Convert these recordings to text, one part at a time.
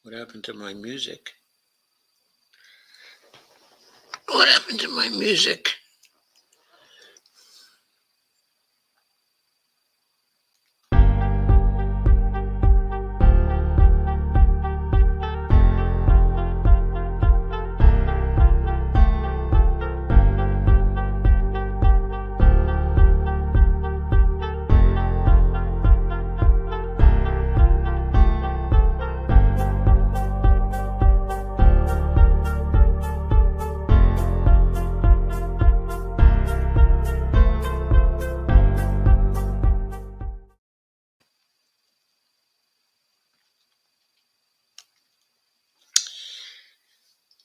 What happened to my music? What happened to my music?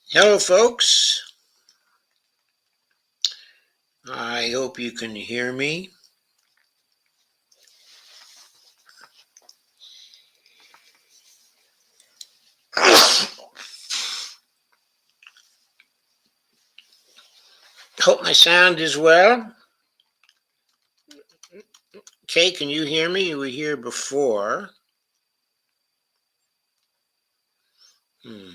Hello, folks. I hope you can hear me. Hope my sound is well. Okay, can you hear me? You were here before. Hmm.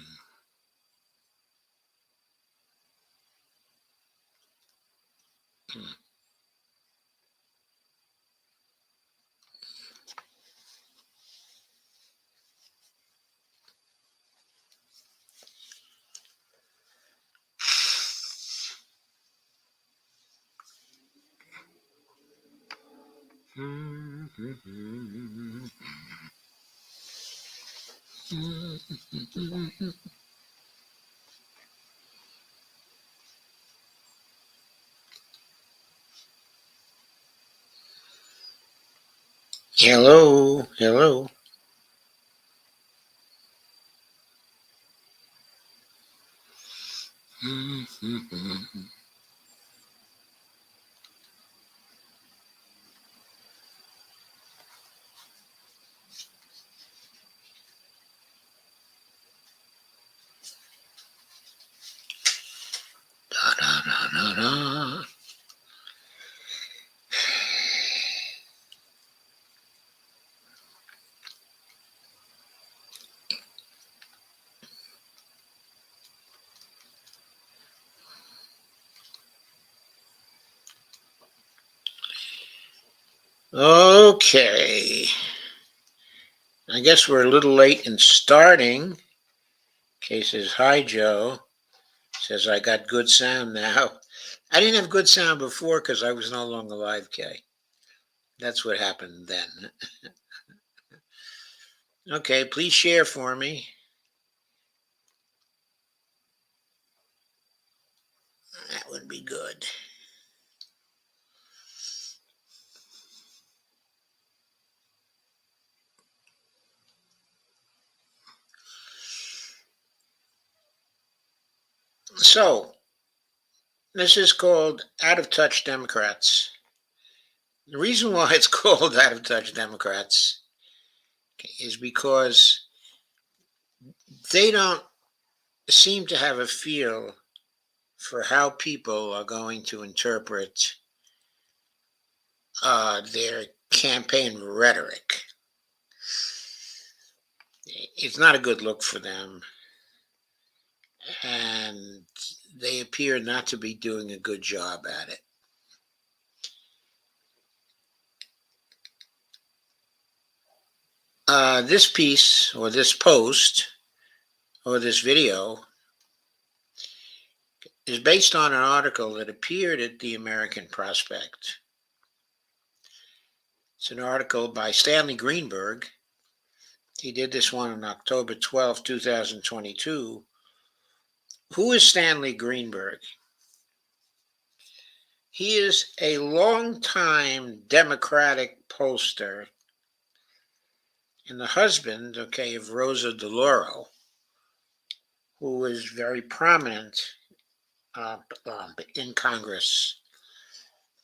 Hello, hello. Da, da, da, da, da. Okay. I guess we're a little late in starting. Kay says, hi, Joe. Says, I got good sound now. I didn't have good sound before because I was no longer live, Kay. That's what happened then. Okay, please share for me. That would be good. So, this is called Out of Touch Democrats. The reason why it's called Out of Touch Democrats is because they don't seem to have a feel for how people are going to interpret their campaign rhetoric. It's not a good look for them, and they appear not to be doing a good job at it. This piece, or this post, or this video is based on an article that appeared at the American Prospect. It's an article by Stanley Greenberg. He did this one on October 12, 2022. Who is Stanley Greenberg? He is a longtime Democratic pollster and the husband, of Rosa DeLauro, who was very prominent in Congress.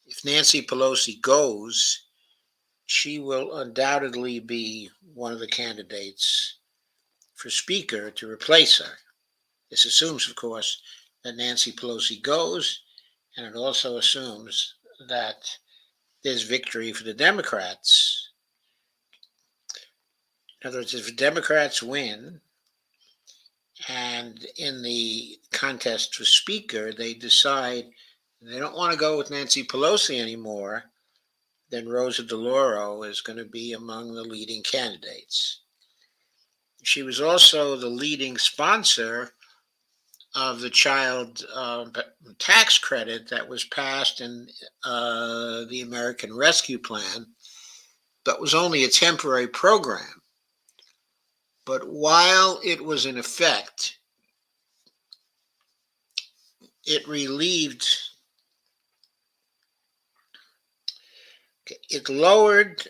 If Nancy Pelosi goes, she will undoubtedly be one of the candidates for Speaker to replace her. This assumes, of course, that Nancy Pelosi goes, and it also assumes that there's victory for the Democrats. In other words, if the Democrats win, And in the contest for Speaker, they decide they don't want to go with Nancy Pelosi anymore, then Rosa DeLauro is going to be among the leading candidates. She was also the leading sponsor of the child tax credit that was passed in the American Rescue Plan, but was only a temporary program. But while it was in effect, it relieved, it lowered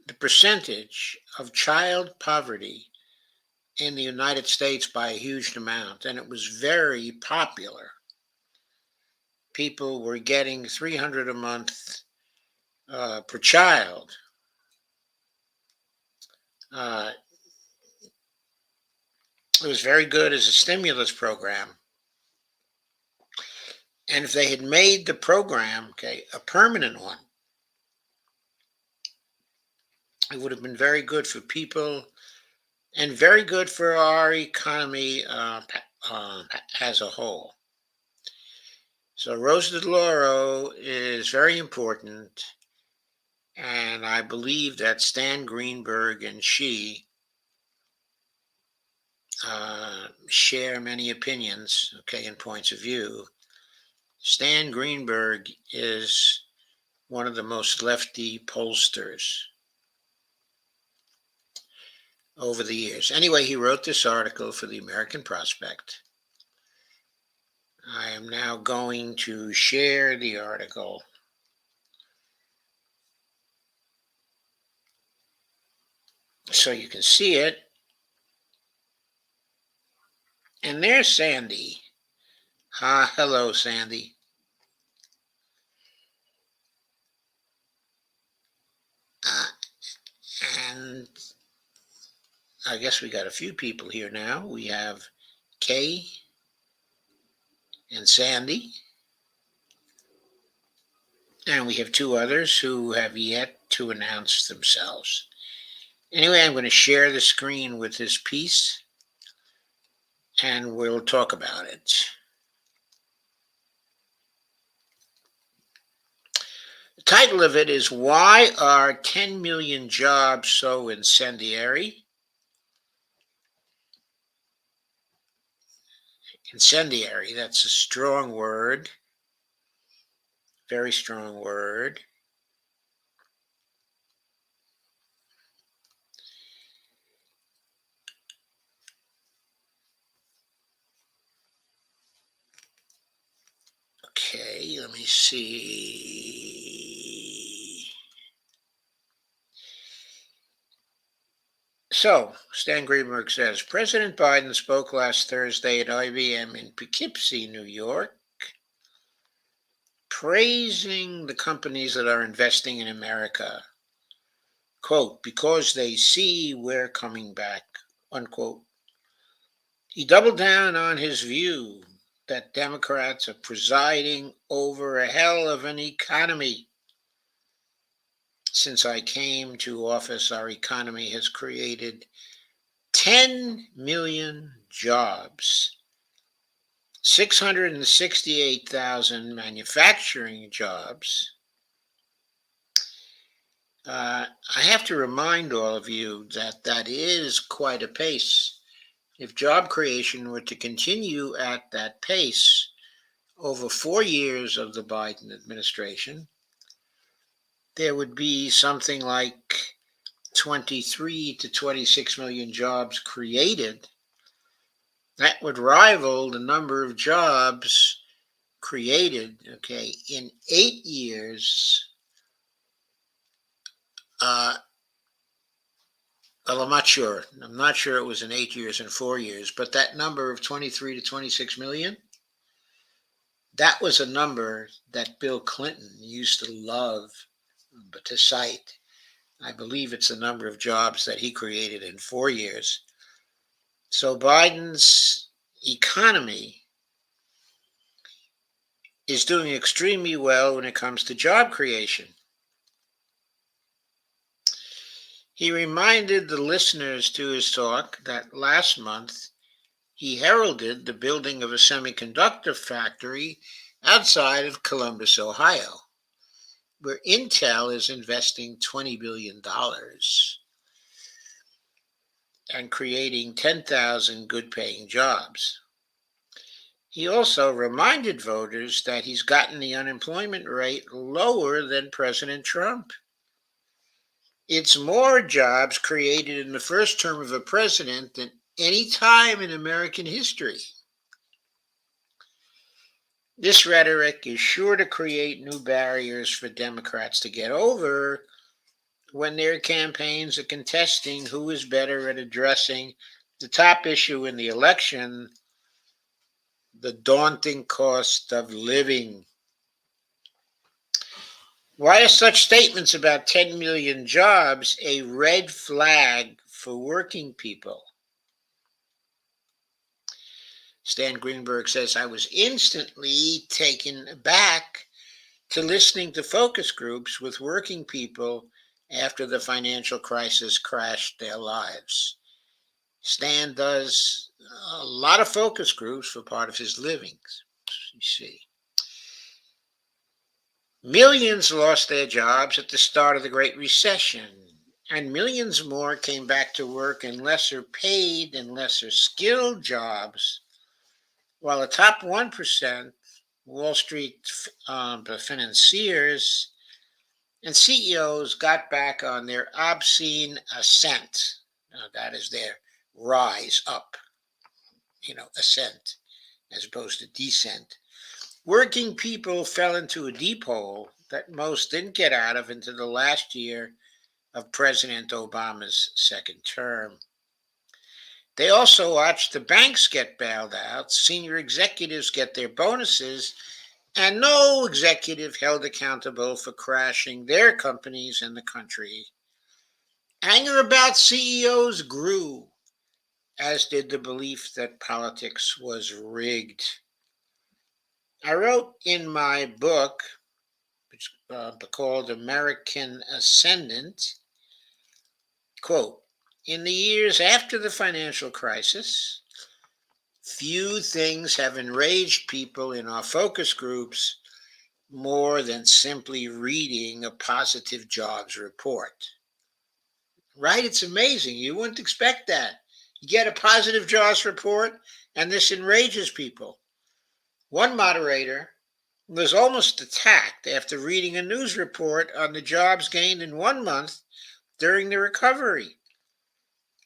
the percentage of child poverty in the United States by a huge amount, and it was very popular. People were getting $300 a month per child. Uh, it was very good as a stimulus program. And if they had made the program, a permanent one, it would have been very good for people and very good for our economy as a whole. So Rosa DeLauro is very important, and I believe that Stan Greenberg and she share many opinions, and points of view. Stan Greenberg is one of the most lefty pollsters over the years. Anyway, he wrote this article for the American Prospect. I am now going to share the article so you can see it. And there's Sandy. Hello, Sandy. And I guess we got a few people here now. We have Kay and Sandy. And we have two others who have yet to announce themselves. Anyway, I'm going to share the screen with this piece, and we'll talk about it. The title of it is Why Are 10 Million Jobs So Incendiary? Incendiary, that's a strong word. Very strong word. Okay, let me see. So, Stan Greenberg says President Biden spoke last Thursday at IBM in Poughkeepsie, New York, praising the companies that are investing in America, quote, because they see we're coming back, unquote. He doubled down on his view that Democrats are presiding over a hell of an economy. Since I came to office, our economy has created 10 million jobs, 668,000 manufacturing jobs. I have to remind all of you that that is quite a pace. If job creation were to continue at that pace over 4 years of the Biden administration, there would be something like 23 to 26 million jobs created. That would rival the number of jobs created, in 8 years. Well, I'm not sure. I'm not sure it was in 8 years and 4 years, but that number of 23 to 26 million, that was a number that Bill Clinton used to love to cite. I believe it's the number of jobs that he created in 4 years. So Biden's economy is doing extremely well when it comes to job creation. He reminded the listeners to his talk that last month he heralded the building of a semiconductor factory outside of Columbus, Ohio, where Intel is investing $20 billion and creating 10,000 good paying jobs. He also reminded voters that he's gotten the unemployment rate lower than President Trump. It's more jobs created in the first term of a president than any time in American history. This rhetoric is sure to create new barriers for Democrats to get over when their campaigns are contesting who is better at addressing the top issue in the election, the daunting cost of living. Why are such statements about 10 million jobs a red flag for working people? Stan Greenberg says, I was instantly taken aback to listening to focus groups with working people after the financial crisis crashed their lives. Stan does a lot of focus groups for part of his living. You see. Millions lost their jobs at the start of the Great Recession, and millions more came back to work in lesser paid and lesser skilled jobs, while the top 1%, Wall Street financiers and CEOs, got back on their obscene ascent. That is their rise up, ascent, as opposed to descent. Working people fell into a deep hole that most didn't get out of until the last year of President Obama's second term. They also watched the banks get bailed out, senior executives get their bonuses, and no executive held accountable for crashing their companies and the country. Anger about CEOs grew, as did the belief that politics was rigged. I wrote in my book, which called American Ascendant, quote, in the years after the financial crisis, few things have enraged people in our focus groups more than simply reading a positive jobs report. Right? It's amazing. You wouldn't expect that. You get a positive jobs report, and this enrages people. One moderator was almost attacked after reading a news report on the jobs gained in 1 month during the recovery.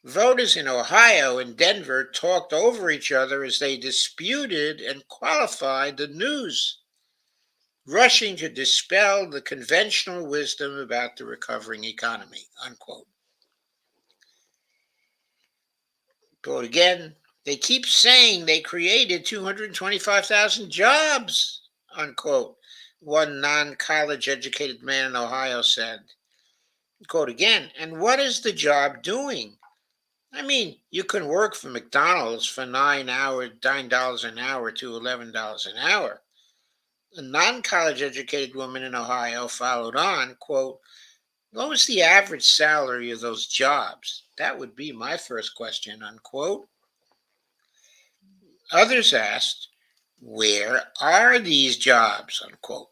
Voters in Ohio and Denver talked over each other as they disputed and qualified the news, rushing to dispel the conventional wisdom about the recovering economy, unquote. Quote again, they keep saying they created 225,000 jobs, unquote, one non-college educated man in Ohio said. Quote again, and what is the job doing? I mean, you can work for McDonald's for $9 an hour to $11 an hour. A non-college educated woman in Ohio followed on, quote, what was the average salary of those jobs? That would be my first question, unquote. Others asked, where are these jobs, unquote.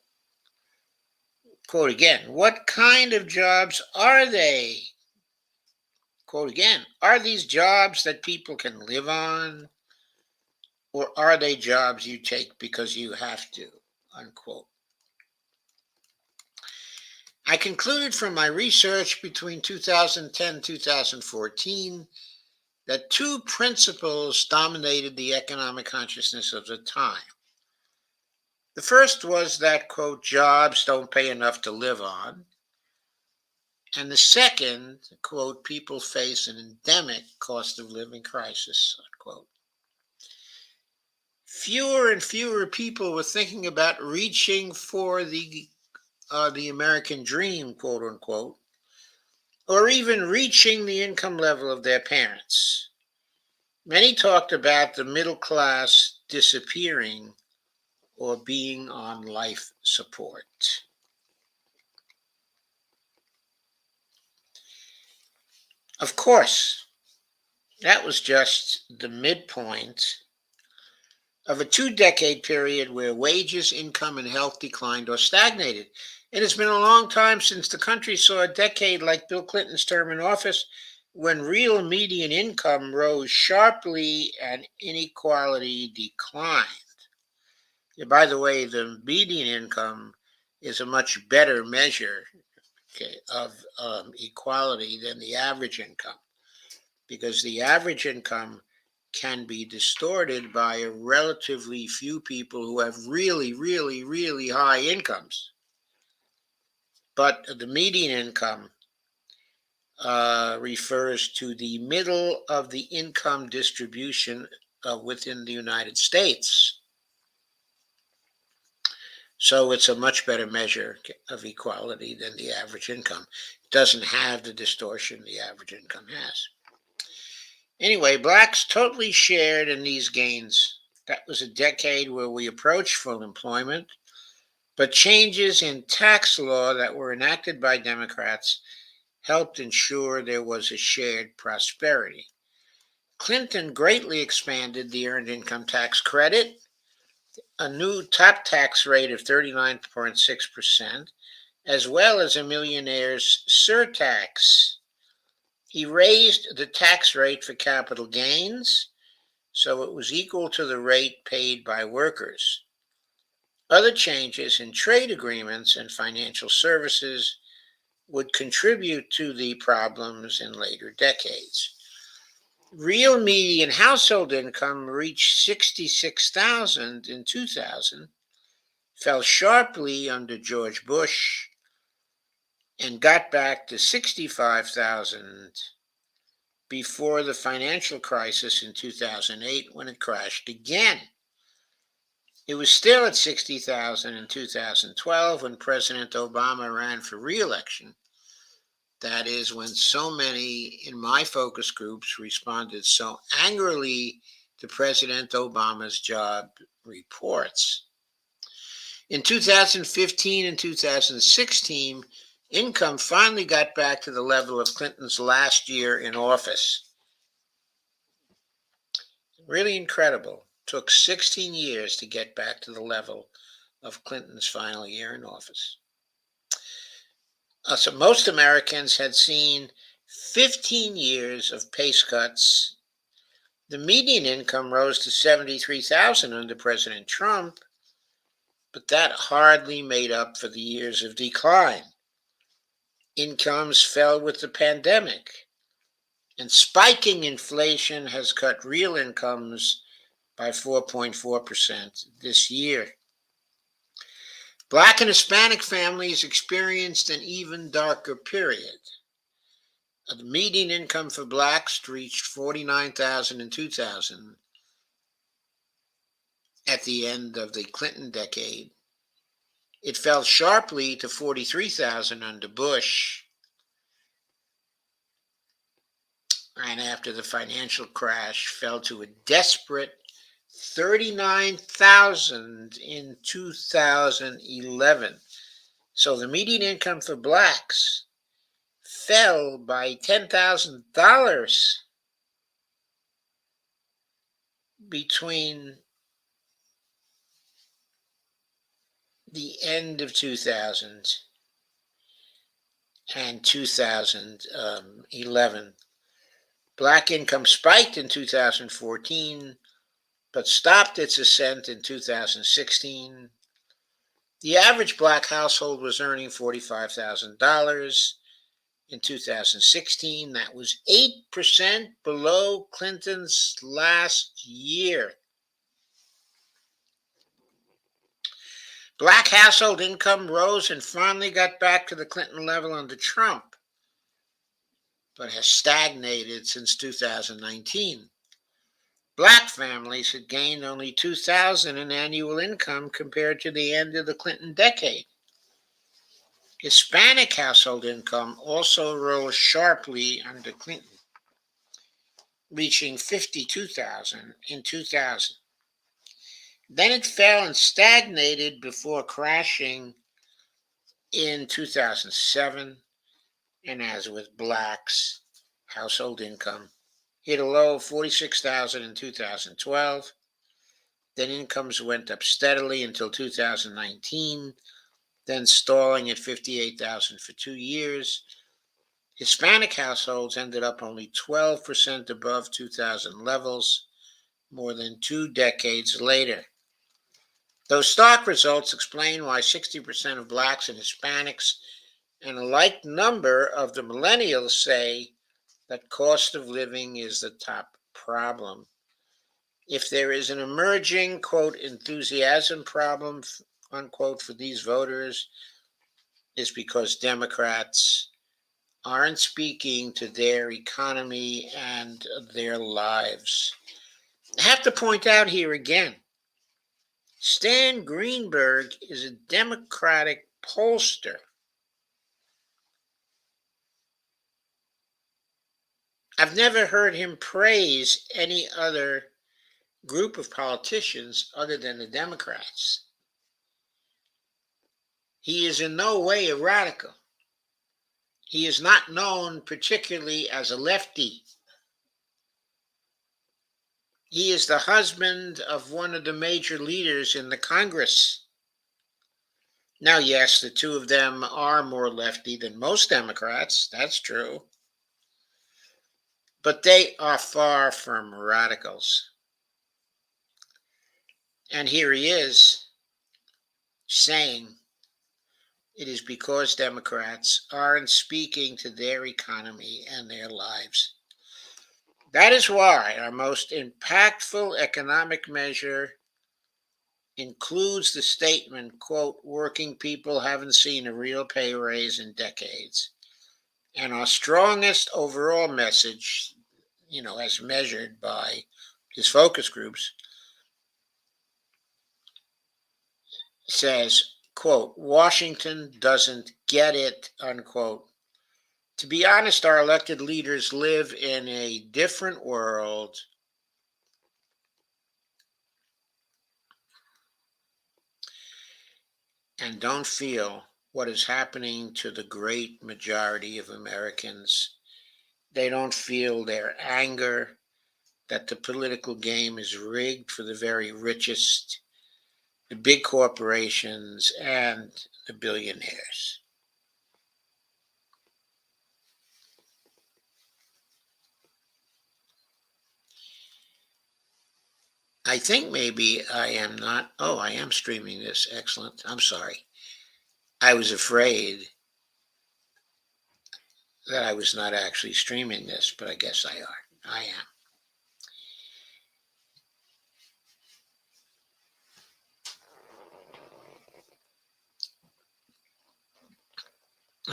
Quote again, what kind of jobs are they? Quote again, are these jobs that people can live on? Or are they jobs you take because you have to, unquote. I concluded from my research between 2010 and 2014 that two principles dominated the economic consciousness of the time. The first was that, quote, jobs don't pay enough to live on. And the second, quote, people face an endemic cost of living crisis, unquote. Fewer and fewer people were thinking about reaching for the American dream, quote unquote, or even reaching the income level of their parents. Many talked about the middle class disappearing or being on life support. Of course, That was just the midpoint of a 2 decade period where wages, income, and health declined or stagnated. And it's been a long time since the country saw a decade like Bill Clinton's term in office, when real median income rose sharply and inequality declined. Yeah, by the way, the median income is a much better measure, okay, of equality than the average income, because the average income can be distorted by a relatively few people who have really, really, really high incomes. But the median income refers to the middle of the income distribution within the United States. So it's a much better measure of equality than the average income. It doesn't have the distortion the average income has. Anyway, blacks totally shared in these gains. That was a decade where we approached full employment, but changes in tax law that were enacted by Democrats helped ensure there was a shared prosperity. Clinton greatly expanded the earned income tax credit, a new top tax rate of 39.6%, as well as a millionaire's surtax. He raised the tax rate for capital gains so it was equal to the rate paid by workers. Other changes in trade agreements and financial services would contribute to the problems in later decades. Real median household income reached 66,000 in 2000, fell sharply under George Bush, and got back to 65,000 before the financial crisis in 2008, when it crashed again. It was still at 60,000 in 2012 when President Obama ran for re-election. That is when so many in my focus groups responded so angrily to President Obama's job reports. In 2015 and 2016, income finally got back to the level of Clinton's last year in office. Really incredible. Took 16 years to get back to the level of Clinton's final year in office. So most Americans had seen 15 years of pace cuts. The median income rose to 73,000 under President Trump, but that hardly made up for the years of decline. Incomes fell with the pandemic, and spiking inflation has cut real incomes by 4.4% this year. Black and Hispanic families experienced an even darker period. The median income for blacks reached 49,000 in 2000 at the end of the Clinton decade. It fell sharply to 43,000 under Bush, and after the financial crash fell to a desperate 39,000 in 2011. So the median income for blacks fell by $10,000 between the end of 2000 and 2011. Black income spiked in 2014, but stopped its ascent in 2016. The average black household was earning $45,000 in 2016. That was 8% below Clinton's last year. Black household income rose and finally got back to the Clinton level under Trump, but has stagnated since 2019. Black families had gained only $2,000 in annual income compared to the end of the Clinton decade. Hispanic household income also rose sharply under Clinton, reaching $52,000 in 2000. Then it fell and stagnated before crashing in 2007. And as with blacks, household income hit a low of 46,000 in 2012. Then incomes went up steadily until 2019, then stalling at 58,000 for 2 years. Hispanic households ended up only 12% above 2000 levels, more than 2 decades later. Those stark results explain why 60% of blacks and Hispanics and a like number of the millennials say that cost of living is the top problem. If there is an emerging, quote, enthusiasm problem, unquote, for these voters, is because Democrats aren't speaking to their economy and their lives. I have to point out here again, Stan Greenberg is a Democratic pollster. I've never heard him praise any other group of politicians other than the Democrats. He is in no way a radical. He is not known particularly as a lefty. He is the husband of one of the major leaders in the Congress. Now, yes, the two of them are more lefty than most Democrats. That's true. But they are far from radicals. And here he is saying it is because Democrats aren't speaking to their economy and their lives. That is why our most impactful economic measure includes the statement, quote, working people haven't seen a real pay raise in decades. And our strongest overall message, as measured by his focus groups, says, quote, Washington doesn't get it, unquote. To be honest, our elected leaders live in a different world and don't feel what is happening to the great majority of Americans. They don't feel their anger that the political game is rigged for the very richest, the big corporations, and the billionaires. I think maybe I am not. Oh, I am streaming this. Excellent. I'm sorry. I was afraid that I was not actually streaming this, but I guess I are. I am.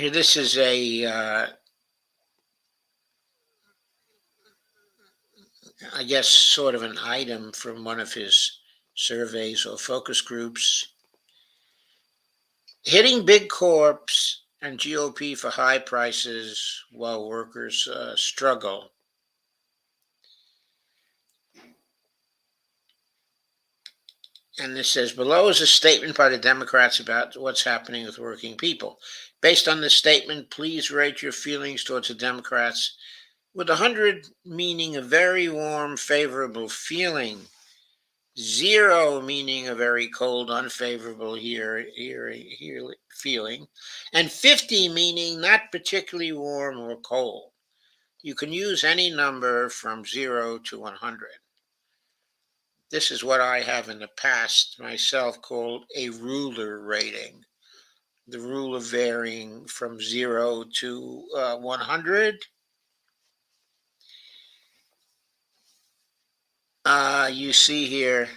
Here, this is I guess, sort of an item from one of his surveys or focus groups. Hitting big corps and GOP for high prices while workers struggle. And this says below is a statement by the Democrats about what's happening with working people. Based on this statement, please rate your feelings towards the Democrats with 100 meaning a very warm, favorable feeling, 0 meaning a very cold, unfavorable feeling, and 50 meaning not particularly warm or cold. You can use any number from 0 to 100. This is what I have in the past myself called a ruler rating. The rule of varying from 0 to 100. You see here,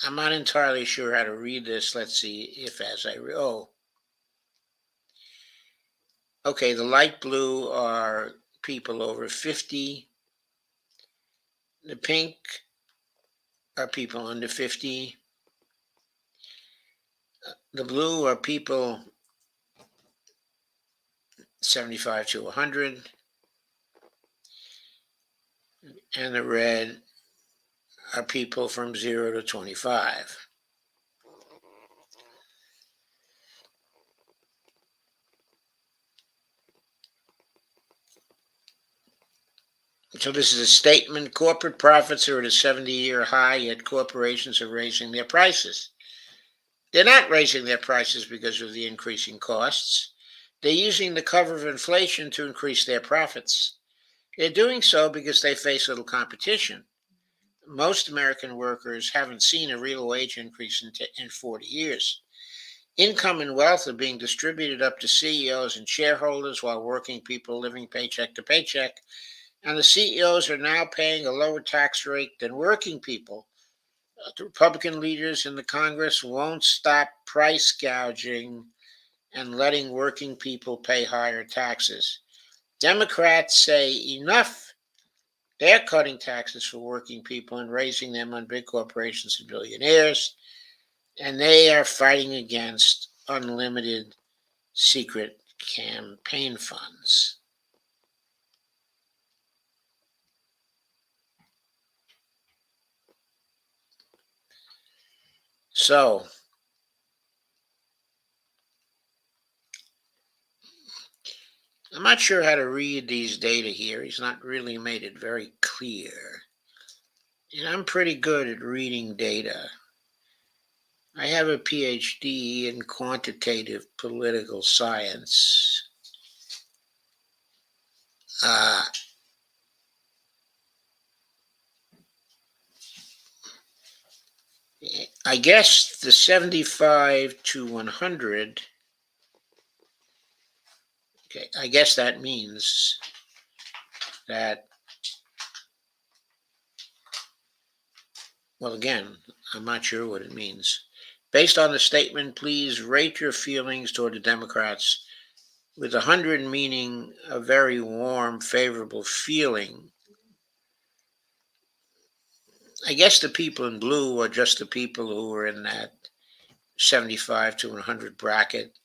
I'm not entirely sure how to read this. Let's see if as I read. Oh, okay. The light blue are people over 50. The pink are people under 50. The blue are people 75 to 100. And the red are people from 0 to 25. So this is a statement. Corporate profits are at a 70-year high, yet corporations are raising their prices. They're not raising their prices because of the increasing costs. They're using the cover of inflation to increase their profits. They're doing so because they face little competition. Most American workers haven't seen a real wage increase in 40 years. Income and wealth are being distributed up to CEOs and shareholders while working people are living paycheck to paycheck. And the CEOs are now paying a lower tax rate than working people. The Republican leaders in the Congress won't stop price gouging and letting working people pay higher taxes. Democrats say enough. They're cutting taxes for working people and raising them on big corporations and billionaires. And they are fighting against unlimited secret campaign funds. So, I'm not sure how to read these data here. He's not really made it very clear. And I'm pretty good at reading data. I have a PhD in quantitative political science. Uh, I guess the 75 to 100, okay, I guess that means that, well, again, I'm not sure what it means. Based on the statement, please rate your feelings toward the Democrats, with 100 meaning a very warm, favorable feeling. I guess the people in blue are just the people who are in that 75 to 100 bracket.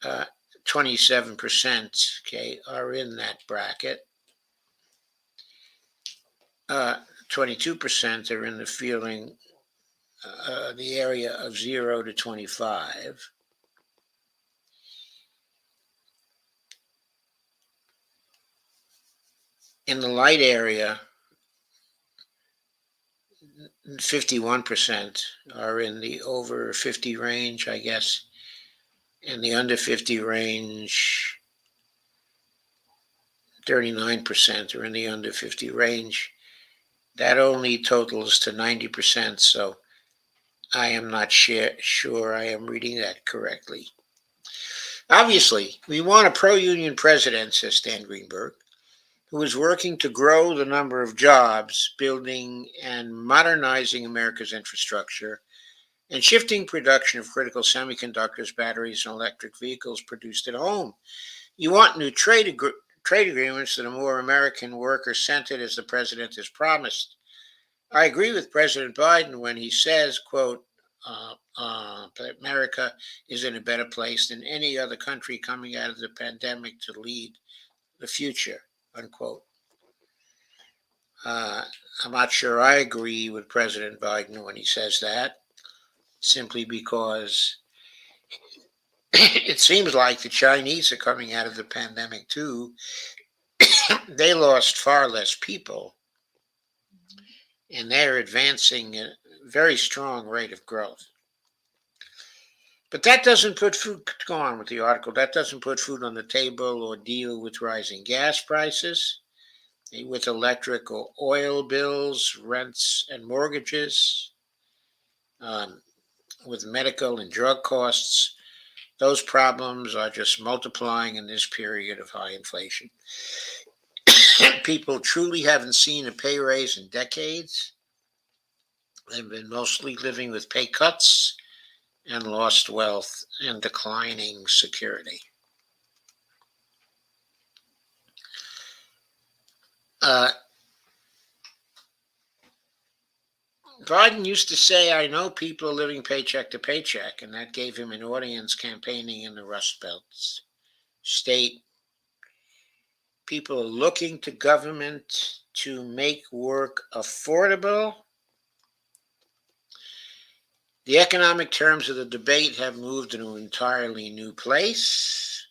27%, okay, are in that bracket. 22% are in the feeling, the area of 0 to 25. In the light area, 51% are in the over 50 range, I guess. And the under 50 range, 39% are in the under 50 range. That only totals to 90%, so I am not sure I am reading that correctly. Obviously, we want a pro-union president, says Stan Greenberg, who is working to grow the number of jobs, building and modernizing America's infrastructure, and shifting production of critical semiconductors, batteries, and electric vehicles produced at home. You want new trade agreements that are more American worker-centered, as the president has promised. I agree with President Biden when he says, quote, America is in a better place than any other country coming out of the pandemic to lead the future, unquote. I'm not sure I agree with President Biden when he says that, simply because it seems like the Chinese are coming out of the pandemic too. They lost far less people, and they're advancing at a very strong rate of growth. But that doesn't put food, go on with the article, that doesn't put food on the table or deal with rising gas prices, with electric or oil bills, rents, and mortgages, with medical and drug costs. Those problems are just multiplying in this period of high inflation. People truly haven't seen a pay raise in decades. They've been mostly living with pay cuts and lost wealth and declining security. Biden used to say, I know people are living paycheck to paycheck, and that gave him an audience campaigning in the Rust Belt state. People are looking to government to make work affordable. The economic terms of the debate have moved to an entirely new place.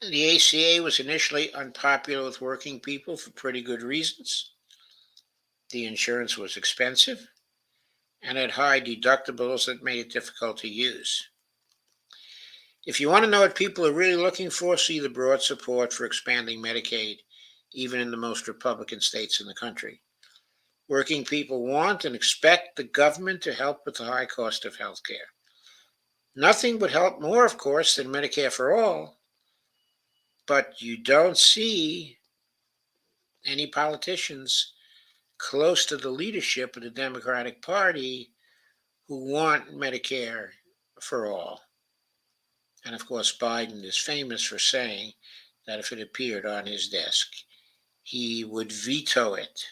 The ACA was initially unpopular with working people for pretty good reasons. The insurance was expensive and had high deductibles that made it difficult to use. If you want to know what people are really looking for, see the broad support for expanding Medicaid, even in the most Republican states in the country. Working people want and expect the government to help with the high cost of health care. Nothing would help more, of course, than Medicare for all, but you don't see any politicians close to the leadership of the Democratic Party who want Medicare for all. And of course, Biden is famous for saying that if it appeared on his desk, he would veto it.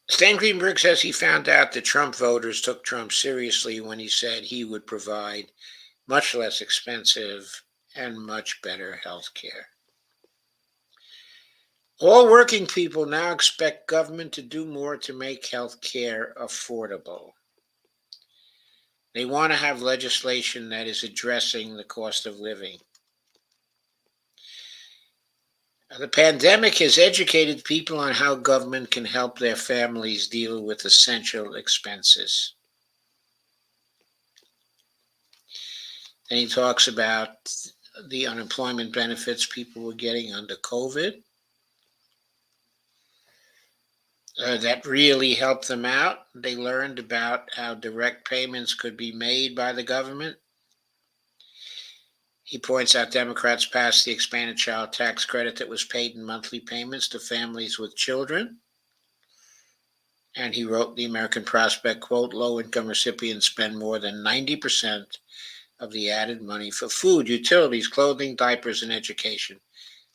Stan Greenberg says he found out that Trump voters took Trump seriously when he said he would provide much less expensive and much better health care. All working people now expect government to do more to make health care affordable. They want to have legislation that is addressing the cost of living. The pandemic has educated people on how government can help their families deal with essential expenses. Then he talks about the unemployment benefits people were getting under COVID. That really helped them out. They learned about how direct payments could be made by the government. He points out Democrats passed the expanded child tax credit that was paid in monthly payments to families with children. And he wrote the American Prospect, quote, low income recipients spend more than 90% of the added money for food, utilities, clothing, diapers, and education,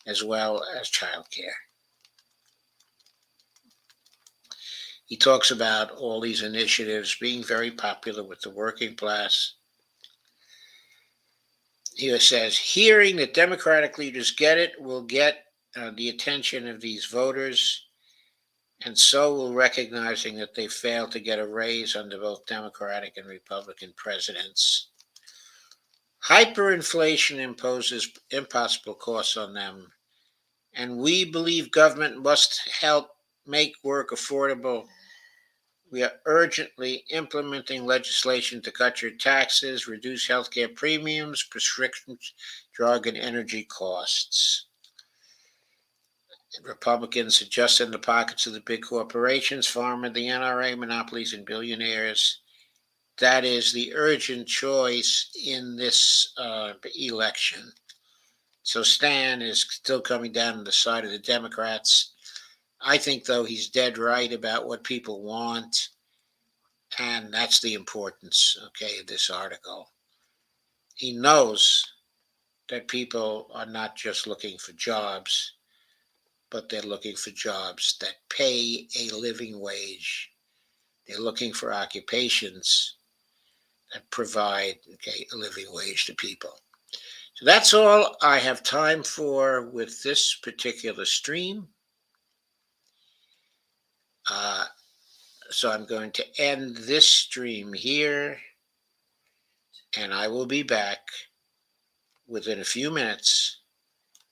as well as childcare. He talks about all these initiatives being very popular with the working class. He says, hearing that Democratic leaders get it will get the attention of these voters, and so will recognizing that they failed to get a raise under both Democratic and Republican presidents. Hyperinflation imposes impossible costs on them, and we believe government must help make work affordable. We are urgently implementing legislation to cut your taxes, reduce healthcare premiums, prescriptions, drug, and energy costs. Republicans adjust in the pockets of the big corporations, pharma, the NRA, monopolies, and billionaires. That is the urgent choice in this election. So Stan is still coming down on the side of the Democrats. I think, though, he's dead right about what people want. And that's the importance, okay, of this article. He knows that people are not just looking for jobs, but they're looking for jobs that pay a living wage. They're looking for occupations that provide, okay, a living wage to people. So that's all I have time for with this particular stream. So I'm going to end this stream here, and I will be back within a few minutes